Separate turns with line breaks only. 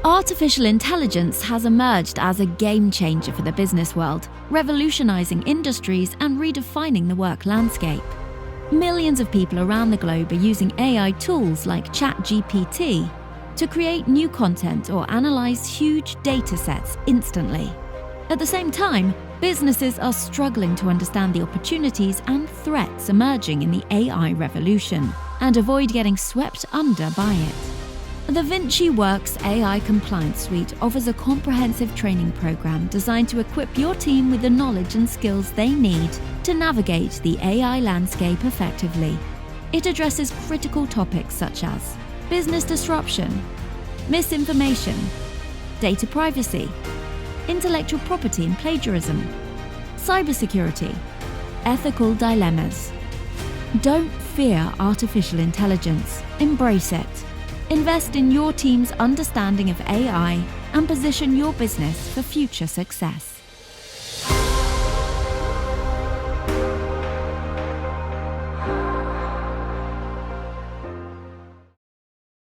Artificial intelligence has emerged as a game changer for the business world, revolutionizing industries and redefining the work landscape. Millions of people around the globe are using AI tools like ChatGPT to create new content or analyze huge data sets instantly. At the same time, businesses are struggling to understand the opportunities and threats emerging in the AI revolution and avoid getting swept under by it. The VinciWorks AI Compliance Suite offers a comprehensive training program designed to equip your team with the knowledge and skills they need to navigate the AI landscape effectively. It addresses critical topics such as business disruption, misinformation, data privacy, intellectual property and plagiarism, cybersecurity, ethical dilemmas. Don't fear artificial intelligence. Embrace it. Invest in your team's understanding of AI and position your business for future success.